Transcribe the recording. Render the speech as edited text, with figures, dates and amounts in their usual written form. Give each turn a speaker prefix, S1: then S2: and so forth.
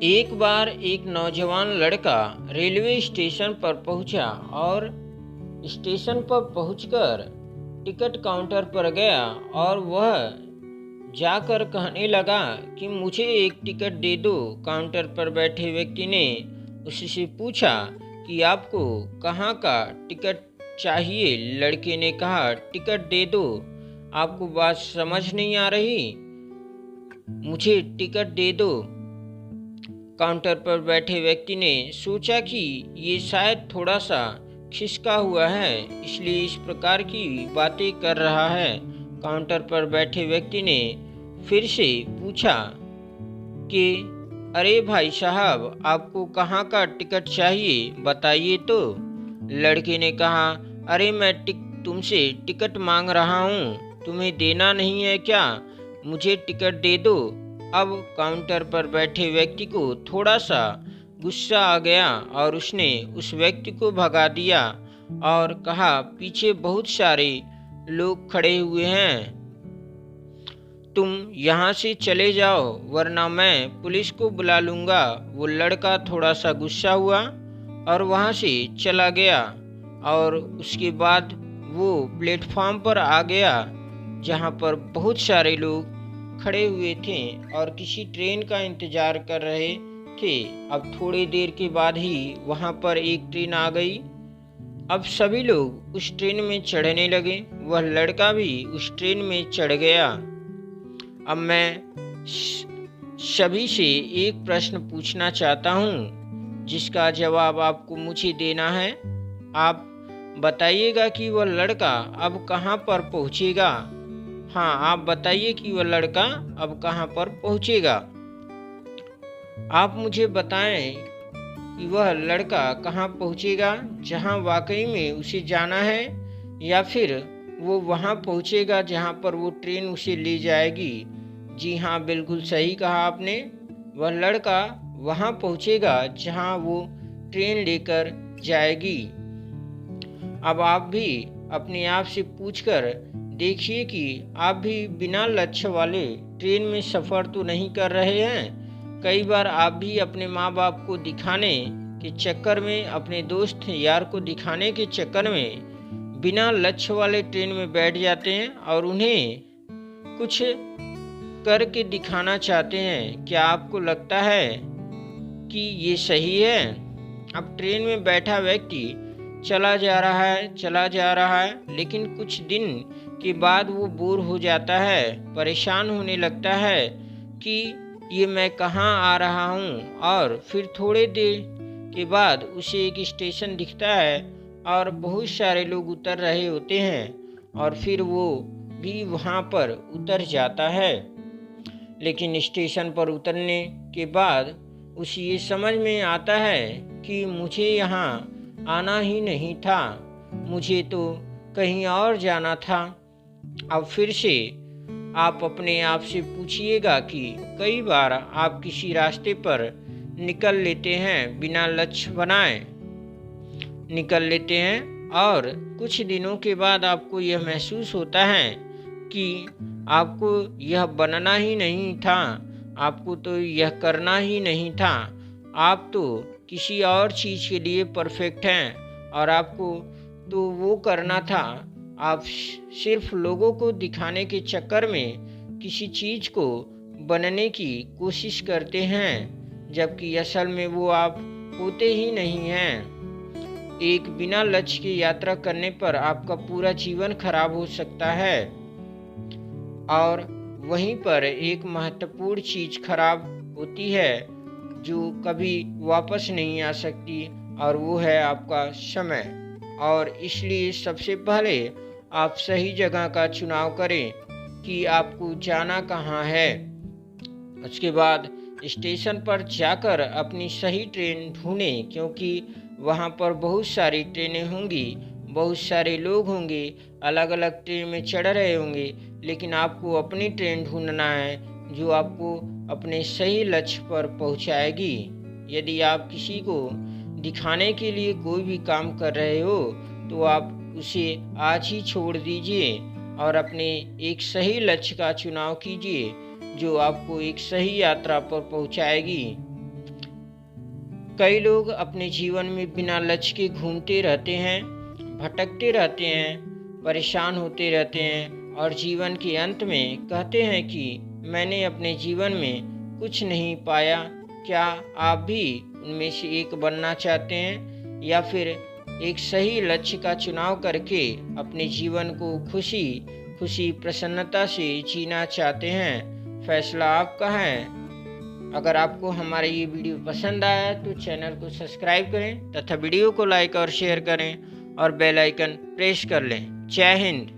S1: एक बार एक नौजवान लड़का रेलवे स्टेशन पर पहुंचा और स्टेशन पर पहुंचकर टिकट काउंटर पर गया और वह जाकर कहने लगा कि मुझे एक टिकट दे दो। काउंटर पर बैठे व्यक्ति ने उससे पूछा कि आपको कहाँ का टिकट चाहिए। लड़के ने कहा, टिकट दे दो। आपको बात समझ नहीं आ रही? मुझे टिकट दे दो। काउंटर पर बैठे व्यक्ति ने सोचा कि ये शायद थोड़ा सा खिसका हुआ है, इसलिए इस प्रकार की बातें कर रहा है। काउंटर पर बैठे व्यक्ति ने फिर से पूछा कि अरे भाई साहब, आपको कहाँ का टिकट चाहिए, बताइए तो। लड़के ने कहा, अरे मैं तुमसे टिकट मांग रहा हूँ, तुम्हें देना नहीं है क्या? मुझे टिकट दे दो। अब काउंटर पर बैठे व्यक्ति को थोड़ा सा गुस्सा आ गया और उसने उस व्यक्ति को भगा दिया और कहा, पीछे बहुत सारे लोग खड़े हुए हैं, तुम यहाँ से चले जाओ वरना मैं पुलिस को बुला लूँगा। वो लड़का थोड़ा सा गुस्सा हुआ और वहाँ से चला गया और उसके बाद वो प्लेटफॉर्म पर आ गया जहाँ पर बहुत सारे लोग खड़े हुए थे और किसी ट्रेन का इंतजार कर रहे थे। अब थोड़ी देर के बाद ही वहाँ पर एक ट्रेन आ गई। अब सभी लोग उस ट्रेन में चढ़ने लगे, वह लड़का भी उस ट्रेन में चढ़ गया। अब मैं सभी से एक प्रश्न पूछना चाहता हूँ जिसका जवाब आपको मुझे देना है। आप बताइएगा कि वह लड़का अब कहाँ पर पहुँचेगा। हाँ, आप बताइए कि वह लड़का अब कहाँ पर पहुँचेगा। आप मुझे बताएं कि वह लड़का कहाँ पहुँचेगा जहाँ वाकई में उसे जाना है, या फिर वो वहाँ पहुँचेगा जहाँ पर वो ट्रेन उसे ले जाएगी। जी हाँ, बिल्कुल सही कहा आपने। वह लड़का वहाँ पहुँचेगा जहाँ वो ट्रेन लेकर जाएगी। अब आप भी अपने आप से पूछकर देखिए कि आप भी बिना लक्ष्य वाले ट्रेन में सफ़र तो नहीं कर रहे हैं। कई बार आप भी अपने माँ बाप को दिखाने के चक्कर में, अपने दोस्त यार को दिखाने के चक्कर में बिना लक्ष्य वाले ट्रेन में बैठ जाते हैं और उन्हें कुछ करके दिखाना चाहते हैं। क्या आपको लगता है कि ये सही है? अब ट्रेन में बैठा व्यक्ति चला जा रहा है, लेकिन कुछ दिन के बाद वो बोर हो जाता है, परेशान होने लगता है कि ये मैं कहाँ आ रहा हूँ। और फिर थोड़े देर के बाद उसे एक स्टेशन दिखता है और बहुत सारे लोग उतर रहे होते हैं और फिर वो भी वहाँ पर उतर जाता है। लेकिन स्टेशन पर उतरने के बाद उसे ये समझ में आता है कि मुझे यहाँ आना ही नहीं था, मुझे तो कहीं और जाना था। अब फिर से आप अपने आप से पूछिएगा कि कई बार आप किसी रास्ते पर निकल लेते हैं, बिना लक्ष्य बनाए निकल लेते हैं और कुछ दिनों के बाद आपको यह महसूस होता है कि आपको यह बनना ही नहीं था, आपको तो यह करना ही नहीं था, आप तो किसी और चीज़ के लिए परफेक्ट हैं और आपको तो वो करना था। आप सिर्फ लोगों को दिखाने के चक्कर में किसी चीज़ को बनने की कोशिश करते हैं, जबकि असल में वो आप होते ही नहीं हैं। एक बिना लक्ष्य की यात्रा करने पर आपका पूरा जीवन खराब हो सकता है और वहीं पर एक महत्वपूर्ण चीज़ खराब होती है जो कभी वापस नहीं आ सकती, और वो है आपका समय। और इसलिए सबसे पहले आप सही जगह का चुनाव करें कि आपको जाना कहाँ है। उसके बाद स्टेशन पर जाकर अपनी सही ट्रेन ढूंढें, क्योंकि वहाँ पर बहुत सारी ट्रेनें होंगी, बहुत सारे लोग होंगे, अलग अलग ट्रेन में चढ़ रहे होंगे, लेकिन आपको अपनी ट्रेन ढूंढना है जो आपको अपने सही लक्ष्य पर पहुंचाएगी। यदि आप किसी को दिखाने के लिए कोई भी काम कर रहे हो तो आप उसे आज ही छोड़ दीजिए और अपने एक सही लक्ष्य का चुनाव कीजिए जो आपको एक सही यात्रा पर पहुंचाएगी। कई लोग अपने जीवन में बिना लक्ष्य के घूमते रहते हैं, भटकते रहते हैं, परेशान होते रहते हैं और जीवन के अंत में कहते हैं कि मैंने अपने जीवन में कुछ नहीं पाया। क्या आप भी उनमें से एक बनना चाहते हैं, या फिर एक सही लक्ष्य का चुनाव करके अपने जीवन को खुशी खुशी प्रसन्नता से जीना चाहते हैं? फैसला आपका है। अगर आपको हमारा ये वीडियो पसंद आया तो चैनल को सब्सक्राइब करें तथा वीडियो को लाइक और शेयर करें और बेल आइकन प्रेस कर लें। जय हिंद।